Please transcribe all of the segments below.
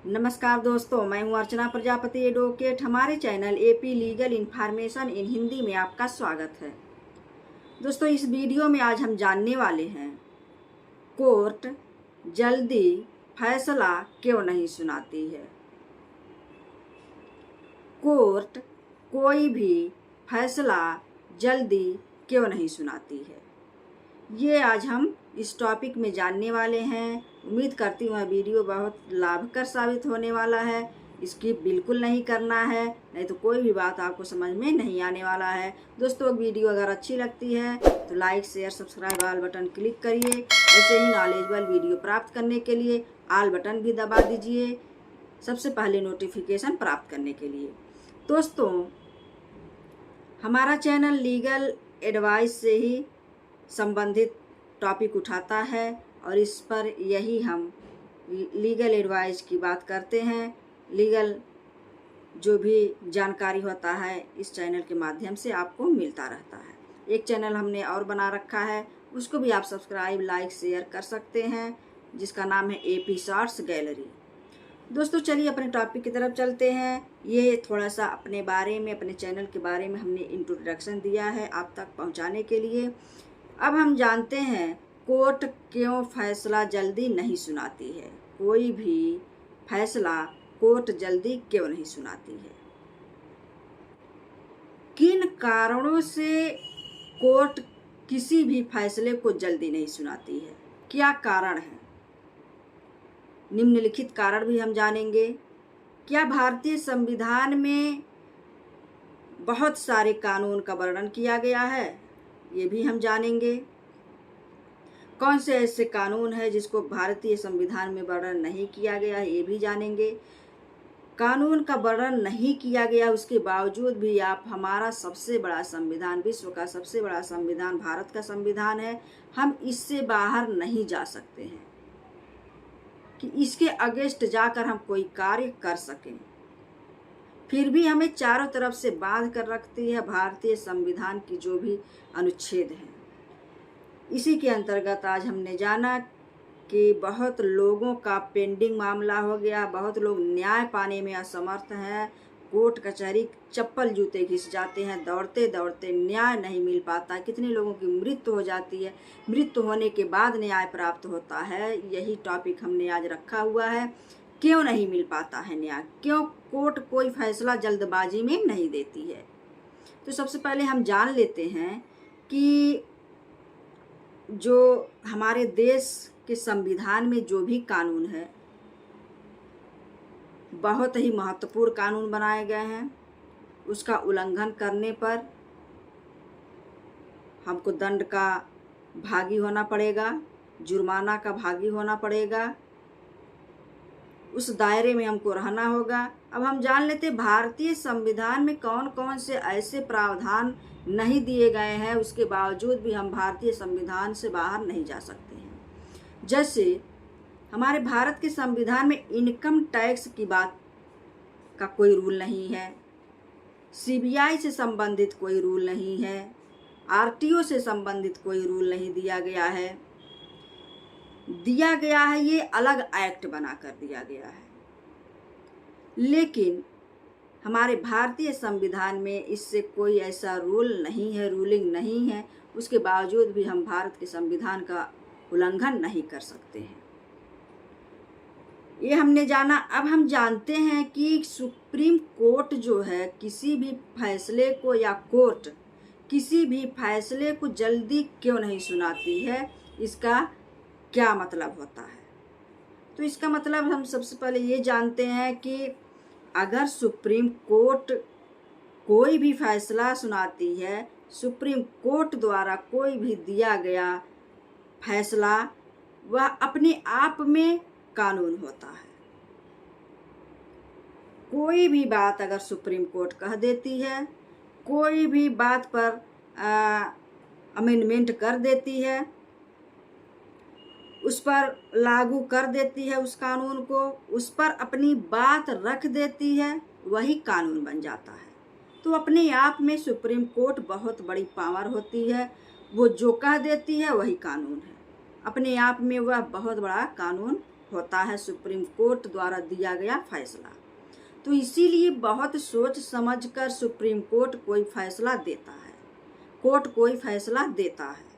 नमस्कार दोस्तों, मैं हूं अर्चना प्रजापति एडवोकेट। हमारे channel AP legal information in Hindi में आपका स्वागत है। दोस्तों, इस वीडियो में आज हम जानने वाले हैं कोर्ट जल्दी फैसला क्यों नहीं सुनाती है। कोर्ट कोई भी फैसला जल्दी क्यों नहीं सुनाती है, ये आज हम इस टॉपिक में जानने वाले हैं। उम्मीद करती हूँ वीडियो बहुत लाभकर साबित होने वाला है। स्किप बिल्कुल नहीं करना है, नहीं तो कोई भी बात आपको समझ में नहीं आने वाला है। दोस्तों, वीडियो अगर अच्छी लगती है तो like share subscribe all button click करिए। ऐसे ही नॉलेजेबल वीडियो प्राप्त करने के लिए ऑल बटन भी दबा दीजिए, सबसे पहले नोटिफिकेशन प्राप्त करने के लिए। दोस्तों, हमारा चैनल लीगल एडवाइस से ही संबंधित टॉपिक उठाता है और इस पर यही हम लीगल एडवाइस की बात करते हैं। लीगल जो भी जानकारी होता है इस चैनल के माध्यम से आपको मिलता रहता है। एक चैनल हमने और बना रखा है, उसको भी आप सब्सक्राइब लाइक शेयर कर सकते हैं, जिसका नाम है एपी शॉर्ट्स गैलरी। दोस्तों, चलिए अपने टॉपिक की तरफ चलते हैं। ये थोड़ा सा अपने बारे में, अपने चैनल के बारे में हमने इंट्रोडक्शन दिया है आप तक पहुंचाने के लिए। अब हम जानते हैं कोर्ट क्यों फैसला जल्दी नहीं सुनाती है। कोई भी फैसला कोर्ट जल्दी क्यों नहीं सुनाती है, किन कारणों से कोर्ट किसी भी फैसले को जल्दी नहीं सुनाती है, क्या कारण है। निम्नलिखित कारण भी हम जानेंगे। क्या भारतीय संविधान में बहुत सारे कानून का वर्णन किया गया है, ये भी हम जानेंगे। कौन से ऐसे कानून है जिसको भारतीय संविधान में वर्णन नहीं किया गया है, ये भी जानेंगे। कानून का वर्णन नहीं किया गया उसके बावजूद भी आप हमारा सबसे बड़ा संविधान, विश्व का सबसे बड़ा संविधान भारत का संविधान है, हम इससे बाहर नहीं जा सकते हैं कि इसके अगेंस्ट जाकर हम कोई कार्य कर सकें। फिर भी हमें चारों तरफ से बांध कर रखती है भारतीय संविधान की जो भी अनुच्छेद है। इसी के अंतर्गत आज हमने जाना कि बहुत लोगों का पेंडिंग मामला हो गया, बहुत लोग न्याय पाने में असमर्थ हैं। कोर्ट कचहरी चप्पल जूते घिस जाते हैं, दौड़ते दौड़ते न्याय नहीं मिल पाता। कितने लोगों की मृत्यु हो जाती है, मृत्यु होने के बाद न्याय प्राप्त होता है। यही टॉपिक हमने आज रखा हुआ है। क्यों नहीं मिल पाता है न्याय, क्यों कोर्ट कोई फैसला जल्दबाजी में नहीं देती है। तो सबसे पहले हम जान लेते हैं कि जो हमारे देश के संविधान में जो भी कानून है, बहुत ही महत्वपूर्ण कानून बनाए गए हैं। उसका उल्लंघन करने पर हमको दंड का भागी होना पड़ेगा, जुर्माना का भागी होना पड़ेगा, उस दायरे में हमको रहना होगा। अब हम जान लेते भारतीय संविधान में कौन कौन से ऐसे प्रावधान नहीं दिए गए हैं, उसके बावजूद भी हम भारतीय संविधान से बाहर नहीं जा सकते हैं। जैसे हमारे भारत के संविधान में इनकम टैक्स की बात का कोई रूल नहीं है, सीबीआई से संबंधित कोई रूल नहीं है, आरटीओ से संबंधित कोई रूल नहीं दिया गया है। ये अलग एक्ट बनाकर दिया गया है। लेकिन हमारे भारतीय संविधान में इससे कोई ऐसा रूल नहीं है, रूलिंग नहीं है। उसके बावजूद भी हम भारत के संविधान का उल्लंघन नहीं कर सकते हैं। ये हमने जाना। अब हम जानते हैं कि सुप्रीम कोर्ट जो है किसी भी फैसले को, या कोर्ट किसी भी फैसले को जल्दी क्यों नहीं सुनाती है, इसका क्या मतलब होता है। तो इसका मतलब हम सबसे पहले ये जानते हैं कि अगर सुप्रीम कोर्ट कोई भी फैसला सुनाती है, सुप्रीम कोर्ट द्वारा कोई भी दिया गया फैसला, वह अपने आप में कानून होता है। कोई भी बात अगर सुप्रीम कोर्ट कह देती है, कोई भी बात पर अमेंडमेंट कर देती है, उस पर लागू कर देती है उस कानून को, उस पर अपनी बात रख देती है, वही कानून बन जाता है। तो अपने आप में सुप्रीम कोर्ट बहुत बड़ी पावर होती है। वो जो कह देती है वही कानून है, अपने आप में वह बहुत बड़ा कानून होता है सुप्रीम कोर्ट द्वारा दिया गया फैसला। तो इसीलिए बहुत सोच समझ कर सुप्रीम कोर्ट कोई फैसला देता है, कोर्ट कोई फैसला देता है।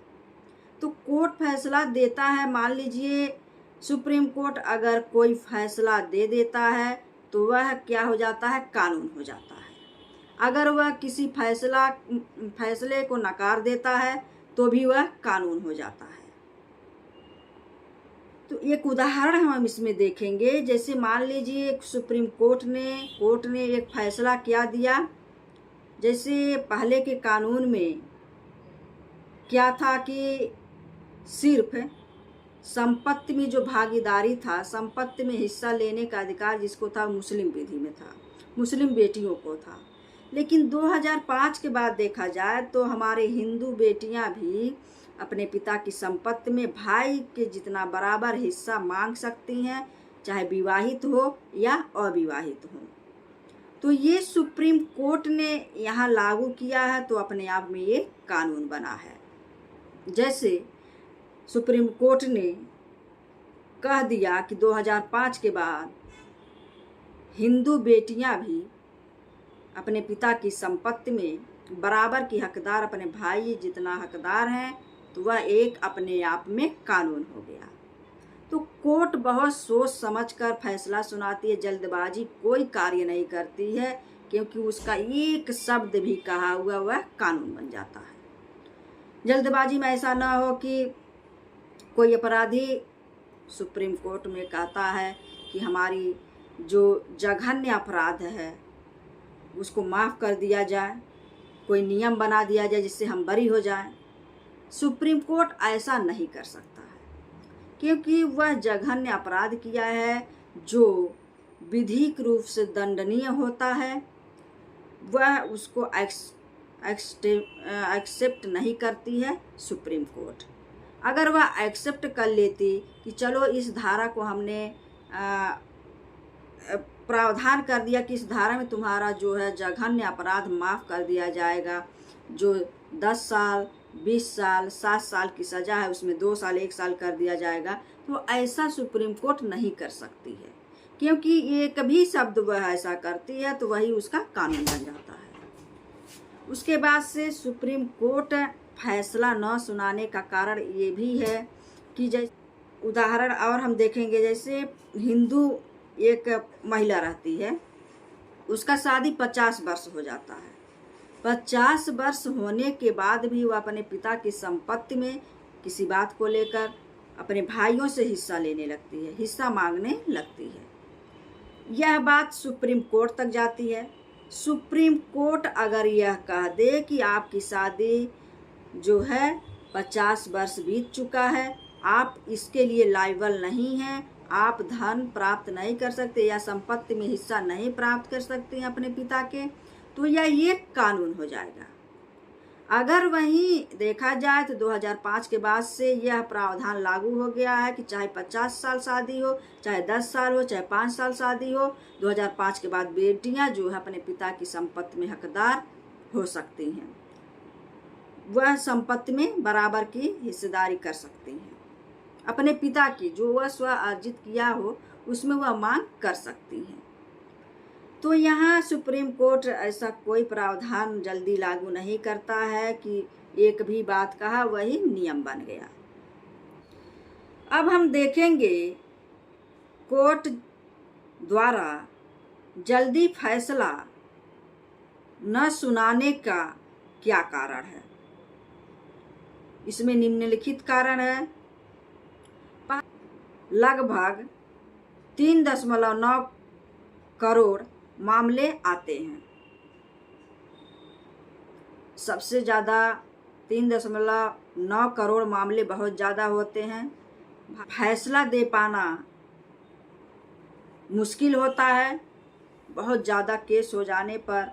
तो कोर्ट फैसला देता है, मान लीजिए सुप्रीम कोर्ट अगर कोई फैसला दे देता है तो वह क्या हो जाता है, कानून हो जाता है। अगर वह किसी फैसले को नकार देता है तो भी वह कानून हो जाता है। तो एक उदाहरण हम इसमें देखेंगे, जैसे मान लीजिए सुप्रीम कोर्ट ने एक फैसला क्या दिया। जैसे पहले के कानून में क्या था कि सिर्फ संपत्ति में जो भागीदारी था, संपत्ति में हिस्सा लेने का अधिकार जिसको था मुस्लिम विधि में था, मुस्लिम बेटियों को था। लेकिन 2005 के बाद देखा जाए तो हमारे हिंदू बेटियां भी अपने पिता की संपत्ति में भाई के जितना बराबर हिस्सा मांग सकती हैं, चाहे विवाहित हो या अविवाहित हो। तो ये सुप्रीम कोर्ट ने यहाँ लागू किया है, तो अपने आप में ये कानून बना है। जैसे सुप्रीम कोर्ट ने कह दिया कि 2005 के बाद हिंदू बेटियां भी अपने पिता की संपत्ति में बराबर की हकदार, अपने भाई जितना हकदार हैं, तो वह एक अपने आप में कानून हो गया। तो कोर्ट बहुत सोच समझ कर फैसला सुनाती है, जल्दबाजी कोई कार्य नहीं करती है, क्योंकि उसका एक शब्द भी कहा हुआ वह कानून बन जाता है। जल्दबाजी में ऐसा ना हो कि कोई अपराधी सुप्रीम कोर्ट में कहता है कि हमारी जो जघन्य अपराध है उसको माफ़ कर दिया जाए, कोई नियम बना दिया जाए जिससे हम बरी हो जाएं। सुप्रीम कोर्ट ऐसा नहीं कर सकता है, क्योंकि वह जघन्य अपराध किया है जो विधिक रूप से दंडनीय होता है, वह उसको एक्सेप्ट नहीं करती है सुप्रीम कोर्ट। अगर वह एक्सेप्ट कर लेती कि चलो इस धारा को हमने प्रावधान कर दिया कि इस धारा में तुम्हारा जो है जघन्य अपराध माफ़ कर दिया जाएगा, जो 10 साल 20 साल 7 साल की सज़ा है उसमें 2 साल 1 साल कर दिया जाएगा, तो ऐसा सुप्रीम कोर्ट नहीं कर सकती है, क्योंकि एक भी शब्द वह ऐसा करती है तो वही उसका कानून बन जाता है। उसके बाद से सुप्रीम कोर्ट फैसला न सुनाने का कारण ये भी है कि जैसे उदाहरण और हम देखेंगे, जैसे हिंदू एक महिला रहती है, उसका शादी 50 वर्ष हो जाता है। 50 वर्ष होने के बाद भी वह अपने पिता की संपत्ति में किसी बात को लेकर अपने भाइयों से हिस्सा लेने लगती है, हिस्सा मांगने लगती है। यह बात सुप्रीम कोर्ट तक जाती है। सुप्रीम कोर्ट अगर यह कह दे कि आपकी शादी जो है 50 वर्ष बीत चुका है, आप इसके लिए लायबल नहीं हैं, आप धन प्राप्त नहीं कर सकते या संपत्ति में हिस्सा नहीं प्राप्त कर सकते हैं अपने पिता के, तो यह एक कानून हो जाएगा। अगर वहीं देखा जाए तो 2005 के बाद से यह प्रावधान लागू हो गया है कि चाहे 50 साल शादी हो, चाहे 10 साल हो, चाहे 5 साल शादी हो, 2005 के बाद बेटियां जो है अपने पिता की संपत्ति में हकदार हो सकती हैं, वह संपत्ति में बराबर की हिस्सेदारी कर सकती हैं। अपने पिता की जो वह स्व अर्जित किया हो उसमें वह मांग कर सकती हैं। तो यहाँ सुप्रीम कोर्ट ऐसा कोई प्रावधान जल्दी लागू नहीं करता है कि एक भी बात कहा वही नियम बन गया। अब हम देखेंगे कोर्ट द्वारा जल्दी फैसला न सुनाने का क्या कारण है। इसमें निम्नलिखित कारण है। लगभग 3.9 करोड़ मामले आते हैं। सबसे ज़्यादा 3.9 करोड़ मामले बहुत ज़्यादा होते हैं। फैसला दे पाना मुश्किल होता है, बहुत ज़्यादा केस हो जाने पर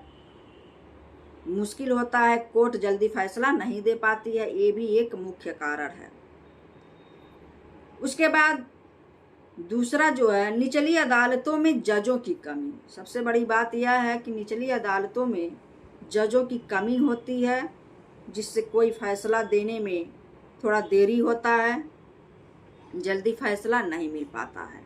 मुश्किल होता है, कोर्ट जल्दी फैसला नहीं दे पाती है, ये भी एक मुख्य कारण है। उसके बाद दूसरा जो है, निचली अदालतों में जजों की कमी। सबसे बड़ी बात यह है कि निचली अदालतों में जजों की कमी होती है, जिससे कोई फैसला देने में थोड़ा देरी होता है, जल्दी फैसला नहीं मिल पाता है।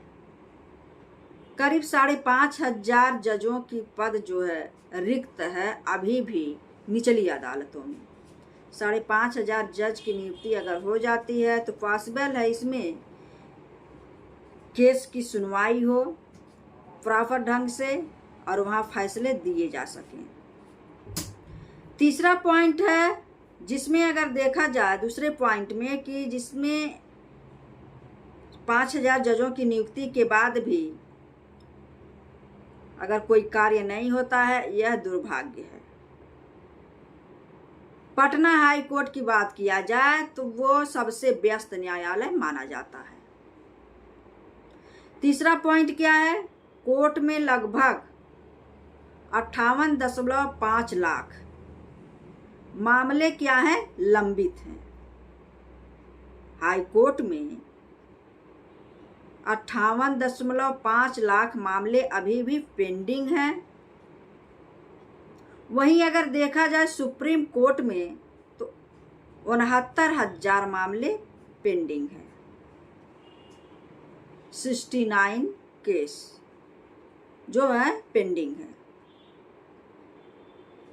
करीब 5,500 जजों की पद जो है रिक्त है अभी भी निचली अदालतों में। 5,500 जज की नियुक्ति अगर हो जाती है तो पॉसिबल है इसमें केस की सुनवाई हो प्रॉपर ढंग से और वहाँ फैसले दिए जा सकें। तीसरा पॉइंट है जिसमें अगर देखा जाए दूसरे पॉइंट में कि जिसमें 5,000 जजों की नियुक्ति के बाद भी अगर कोई कार्य नहीं होता है, यह दुर्भाग्य है। पटना हाई कोर्ट की बात किया जाए तो वो सबसे व्यस्त न्यायालय माना जाता है। तीसरा पॉइंट क्या है, कोर्ट में लगभग 58.5 लाख मामले क्या हैं, लंबित हैं। हाई कोर्ट में 58.5 लाख मामले अभी भी पेंडिंग हैं। वहीं अगर देखा जाए सुप्रीम कोर्ट में तो 69,000 मामले पेंडिंग हैं। 69 केस जो है पेंडिंग है।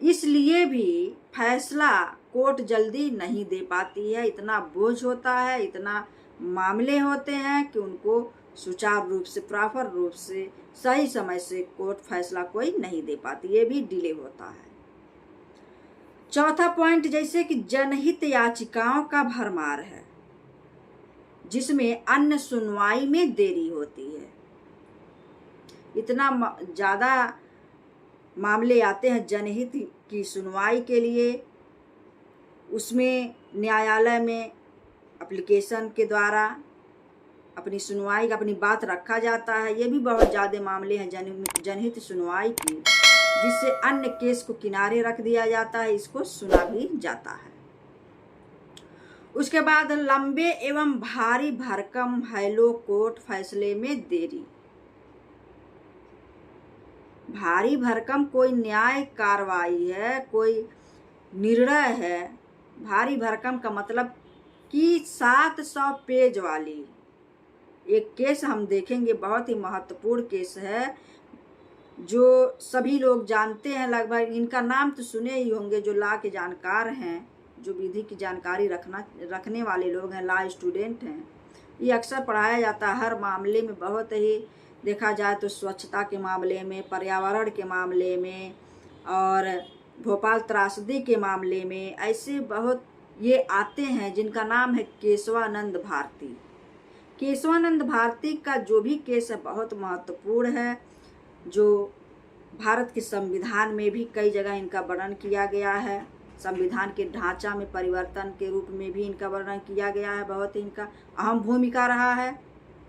इसलिए भी फैसला कोर्ट जल्दी नहीं दे पाती है। इतना बोझ होता है, इतना मामले होते हैं कि उनको सुचारू रूप से प्रॉपर रूप से सही समय से कोर्ट फैसला कोई नहीं दे पाती, ये भी डिले होता है। चौथा पॉइंट जैसे कि जनहित याचिकाओं का भरमार है जिसमें अन्य सुनवाई में देरी होती है। इतना ज़्यादा मामले आते हैं जनहित की सुनवाई के लिए, उसमें न्यायालय में एप्लीकेशन के द्वारा अपनी सुनवाई का अपनी बात रखा जाता है। ये भी बहुत ज़्यादा मामले हैं जनहित सुनवाई की, जिससे अन्य केस को किनारे रख दिया जाता है, इसको सुना भी जाता है। उसके बाद लंबे एवं भारी भरकम हैलो कोर्ट फैसले में देरी। भारी भरकम कोई न्याय कार्रवाई है, कोई निर्णय है। भारी भरकम का मतलब कि 700 पेज वाली एक केस हम देखेंगे, बहुत ही महत्वपूर्ण केस है जो सभी लोग जानते हैं। लगभग इनका नाम तो सुने ही होंगे, जो लॉ के जानकार हैं, जो विधि की जानकारी रखने वाले लोग हैं, लॉ स्टूडेंट हैं। ये अक्सर पढ़ाया जाता है हर मामले में। बहुत ही देखा जाए तो स्वच्छता के मामले में, पर्यावरण के मामले में और भोपाल त्रासदी के मामले में, ऐसे बहुत ये आते हैं जिनका नाम है केशवानंद भारती। केशवानंद भारती का जो भी केस है बहुत महत्वपूर्ण है, जो भारत के संविधान में भी कई जगह इनका वर्णन किया गया है। संविधान के ढांचा में परिवर्तन के रूप में भी इनका वर्णन किया गया है। बहुत ही इनका अहम भूमिका रहा है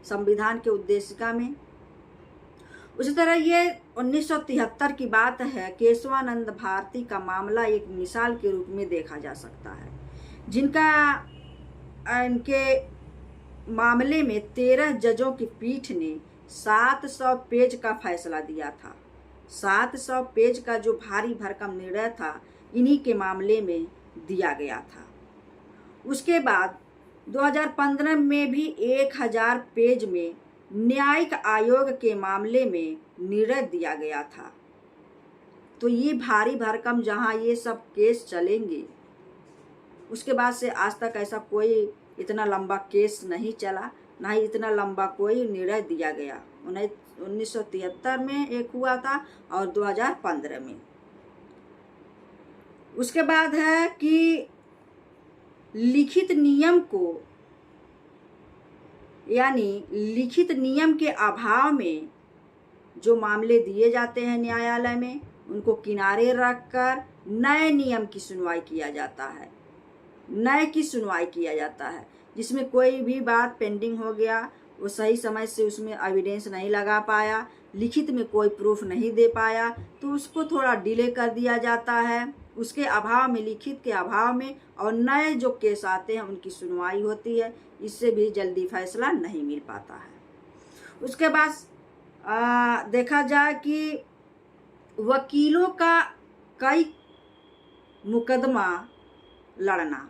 संविधान के उद्देशिका में। उसी तरह ये 1973 की बात है। केशवानंद भारती का मामला एक मिसाल के रूप में देखा जा सकता है, जिनका इनके मामले में 13 जजों की पीठ ने 700 पेज का फैसला दिया था। 700 पेज का जो भारी भरकम निर्णय था इन्हीं के मामले में दिया गया था। उसके बाद 2015 में भी 1000 पेज में न्यायिक आयोग के मामले में निर्णय दिया गया था। तो ये भारी भरकम जहाँ ये सब केस चलेंगे, उसके बाद से आज तक ऐसा कोई इतना लंबा केस नहीं चला, ना ही इतना लंबा कोई निर्णय दिया गया। 1973 में एक हुआ था और 2015 में। उसके बाद है कि लिखित नियम को, यानी लिखित नियम के अभाव में जो मामले दिए जाते हैं न्यायालय में, उनको किनारे रखकर नए नियम की सुनवाई किया जाता है। नए की सुनवाई किया जाता है जिसमें कोई भी बात पेंडिंग हो गया, वो सही समय से उसमें एविडेंस नहीं लगा पाया, लिखित में कोई प्रूफ नहीं दे पाया, तो उसको थोड़ा डिले कर दिया जाता है। उसके अभाव में, लिखित के अभाव में, और नए जो केस आते हैं उनकी सुनवाई होती है। इससे भी जल्दी फैसला नहीं मिल पाता है। उसके बाद देखा जाए कि वकीलों का कई मुकदमा लड़ना,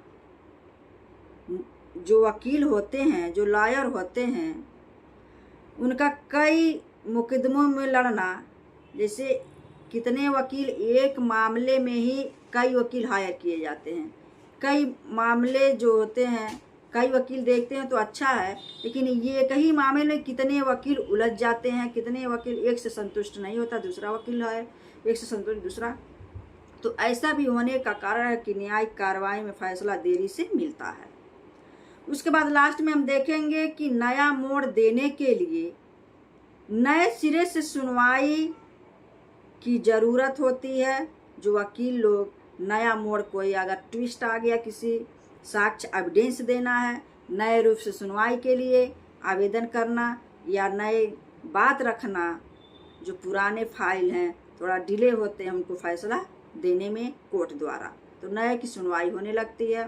जो वकील होते हैं, जो लॉयर होते हैं, उनका कई मुकदमों में लड़ना, जैसे कितने वकील एक मामले में ही कई वकील हायर किए जाते हैं। कई मामले जो होते हैं, कई वकील देखते हैं तो अच्छा है, लेकिन ये एक ही मामले में कितने वकील उलझ जाते हैं, कितने वकील एक से संतुष्ट नहीं होता, दूसरा वकील है एक से संतुष्ट दूसरा। तो ऐसा भी होने का कारण है कि न्यायिक कार्रवाई में फैसला देरी से मिलता है। उसके बाद लास्ट में हम देखेंगे कि नया मोड़ देने के लिए नए सिरे से सुनवाई की ज़रूरत होती है। जो वकील लोग नया मोड़, कोई अगर ट्विस्ट आ गया, किसी साक्ष्य एविडेंस देना है, नए रूप से सुनवाई के लिए आवेदन करना या नए बात रखना, जो पुराने फाइल हैं थोड़ा डिले होते हैं उनको फैसला देने में कोर्ट द्वारा, तो नए की सुनवाई होने लगती है।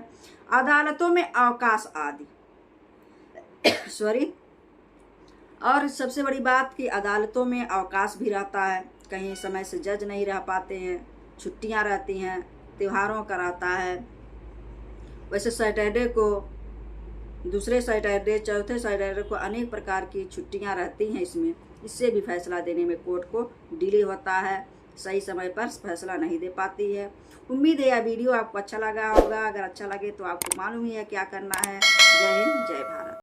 अदालतों में अवकाश आदि और सबसे बड़ी बात कि अदालतों में अवकाश भी रहता है, कहीं समय से जज नहीं रह पाते हैं, छुट्टियां रहती हैं, त्योहारों का रहता है। वैसे सैटरडे को, दूसरे सैटरडे, चौथे सैटरडे को अनेक प्रकार की छुट्टियां रहती हैं। इससे भी फैसला देने में कोर्ट को डिले होता है, सही समय पर फैसला नहीं दे पाती है। उम्मीद है यह वीडियो आपको अच्छा लगा होगा। अगर अच्छा लगे तो आपको मालूम ही है क्या करना है। जय हिंद, जय भारत।